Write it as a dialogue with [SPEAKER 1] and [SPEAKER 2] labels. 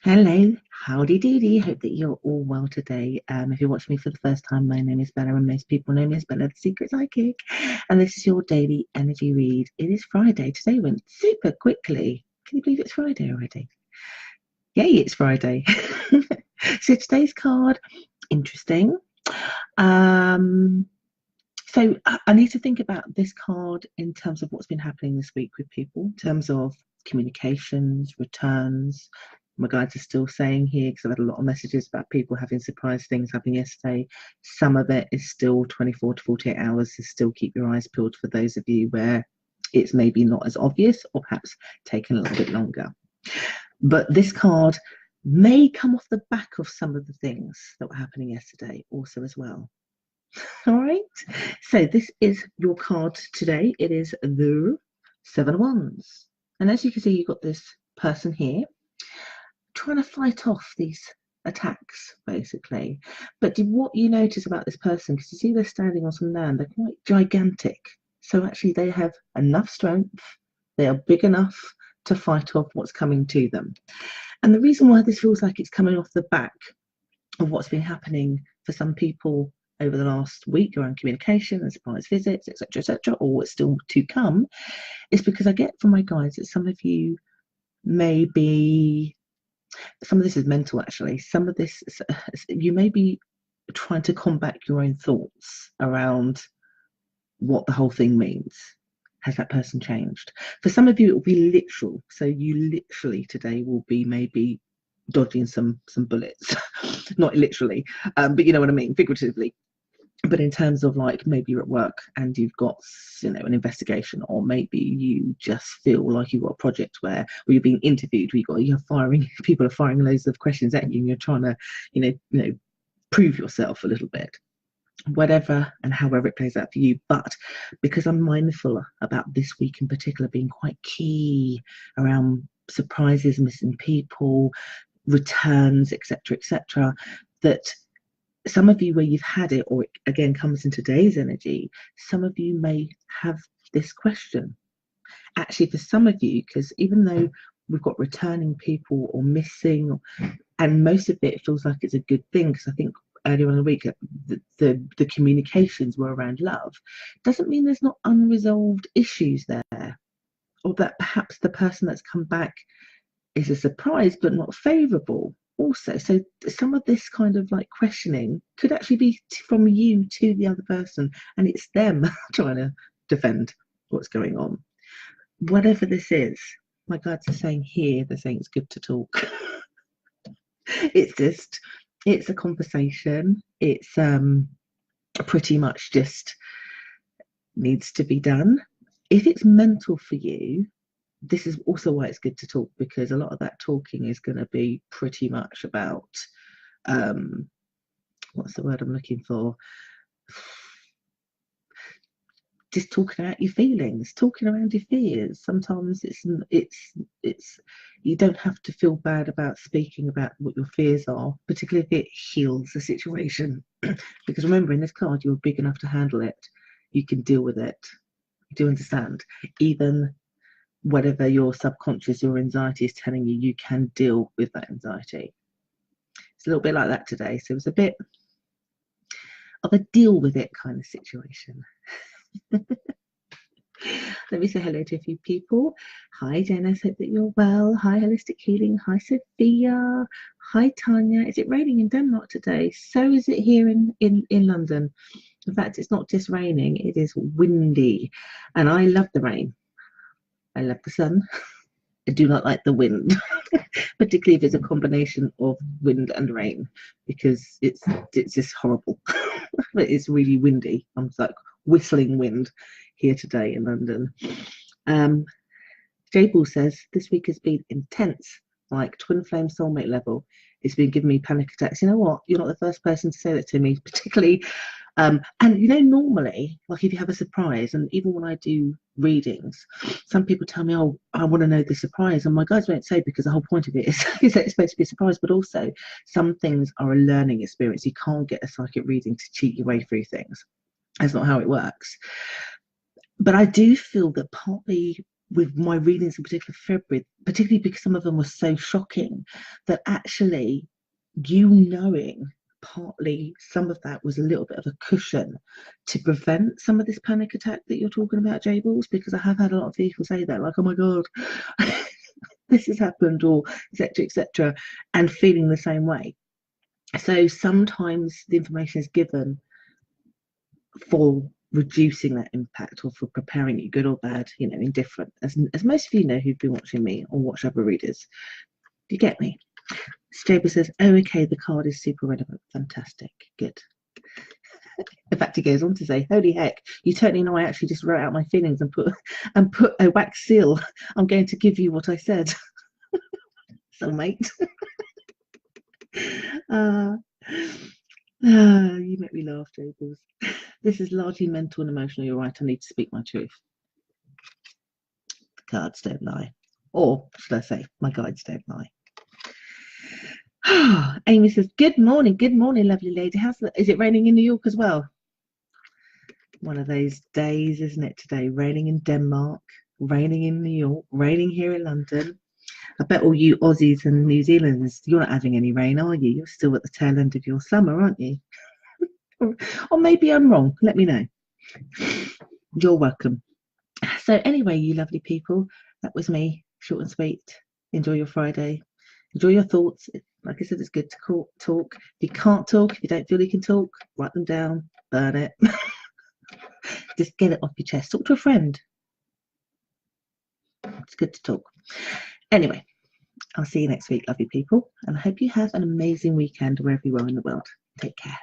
[SPEAKER 1] Hello, howdy doody. Hope that you're all well today. If you're watching me for the first time, my name is Bella, and most people know me as Bella the Secret Psychic. And this is your daily energy read. It is Friday. Today went super quickly. Can you believe it's Friday already? Yay, it's Friday. So today's card, interesting. Um, so I need to think about this card in terms of what's been happening this week with people, in terms of communications, returns. My guides are still saying here, because I've had a lot of messages about people having surprise things happening yesterday. Some of it is still 24 to 48 hours, so still keep your eyes peeled for those of you where it's maybe not as obvious or perhaps taken a little bit longer. But this card may come off the back of some of the things that were happening yesterday also as well. All right, so this is your card today. It is the Seven of Wands. And as you can see, you've got this person here trying to fight off these attacks, basically. But what you notice about this person, because you see they're standing on some land, they're quite gigantic. So actually they have enough strength, they are big enough to fight off what's coming to them. And the reason why this feels like it's coming off the back of what's been happening for some people over the last week around communication and surprise visits, etc., or what's still to come, is because I get from my guides that some of you may be, some of this is mental actually, some of this, you may be trying to combat your own thoughts around what the whole thing means. Has that person changed? For some of you, it will be literal. So you literally today will be maybe dodging some bullets, not literally, but you know what I mean, figuratively. But in terms of like maybe you're at work and you've got an investigation, or maybe you just feel like you've got a project where you're being interviewed, you're firing, people are firing loads of questions at you, and you're trying to prove yourself a little bit, whatever and however it plays out for you. But because I'm mindful about this week in particular being quite key around surprises, missing people, returns, etc., that some of you where you've had it, or it again comes in today's energy, some of you may have this question. Actually, for some of you, because even though we've got returning people or missing, and most of it feels like it's a good thing, because I think earlier in the week the communications were around love, doesn't mean there's not unresolved issues there, or that perhaps the person that's come back is a surprise but not favorable also. So some of this kind of like questioning could actually be from you to the other person, and it's them trying to defend what's going on. Whatever this is, my guides are saying here, they're saying it's good to talk. It's a conversation. It's pretty much just needs to be done. If it's mental for you, this is also why it's good to talk, because a lot of that talking is going to be pretty much about what's the word I'm looking for? Just talking out your feelings, talking around your fears. Sometimes it's you don't have to feel bad about speaking about what your fears are, particularly if it heals the situation. Because remember, in this card, you're big enough to handle it. You can deal with it. You do understand, even whatever your subconscious, your anxiety is telling you, you can deal with that anxiety. It's a little bit like that today. So it's a bit of a deal with it kind of situation. Let me say hello to a few people. Hi, Janice. Hope that you're well. Hi, Holistic Healing. Hi, Sophia. Hi, Tanya. Is it raining in Denmark today? So is it here in London. In fact, it's not just raining, it is windy. And I love the rain. I love the sun. I do not like the wind, particularly if it's a combination of wind and rain, because it's just horrible. But it's really windy. I'm like whistling wind here today in London. Jable says this week has been intense, like twin flame soulmate level. It's been giving me panic attacks. You know what? You're not the first person to say that to me, particularly. And normally, like if you have a surprise, and even when I do readings, some people tell me, oh, I want to know the surprise, and my guides won't say, because the whole point of it is that it's supposed to be a surprise. But also, some things are a learning experience. You can't get a psychic reading to cheat your way through things. That's not how it works. But I do feel that partly with my readings in particular February, particularly because some of them were so shocking, that actually knowing partly some of that was a little bit of a cushion to prevent some of this panic attack that you're talking about, Jables, because I have had a lot of people say that, like, oh my God, this has happened, or etc., etc., and feeling the same way. So sometimes the information is given for reducing that impact or for preparing you, good or bad, indifferent, as most of you know who've been watching me or watch other readers. Do you get me? Staber says, oh, okay, the card is super relevant. Fantastic. Good. In fact, he goes on to say, holy heck, you totally know I actually just wrote out my feelings and put a wax seal. I'm going to give you what I said. Soulmate. You make me laugh, Jables. This is largely mental and emotional. You're right, I need to speak my truth. The cards don't lie. Or should I say, my guides don't lie. Amy says, good morning, lovely lady. Is it raining in New York as well? One of those days, isn't it, today? Raining in Denmark, raining in New York, raining here in London. I bet all you Aussies and New Zealanders, you're not having any rain, are you? You're still at the tail end of your summer, aren't you? Or maybe I'm wrong. Let me know. You're welcome. So anyway, you lovely people, that was me, short and sweet. Enjoy your Friday. Enjoy your thoughts. Like I said, it's good to talk. If you can't talk, if you don't feel you can talk, write them down, burn it. Just get it off your chest. Talk to a friend. It's good to talk. Anyway, I'll see you next week, lovely people. And I hope you have an amazing weekend wherever you are in the world. Take care.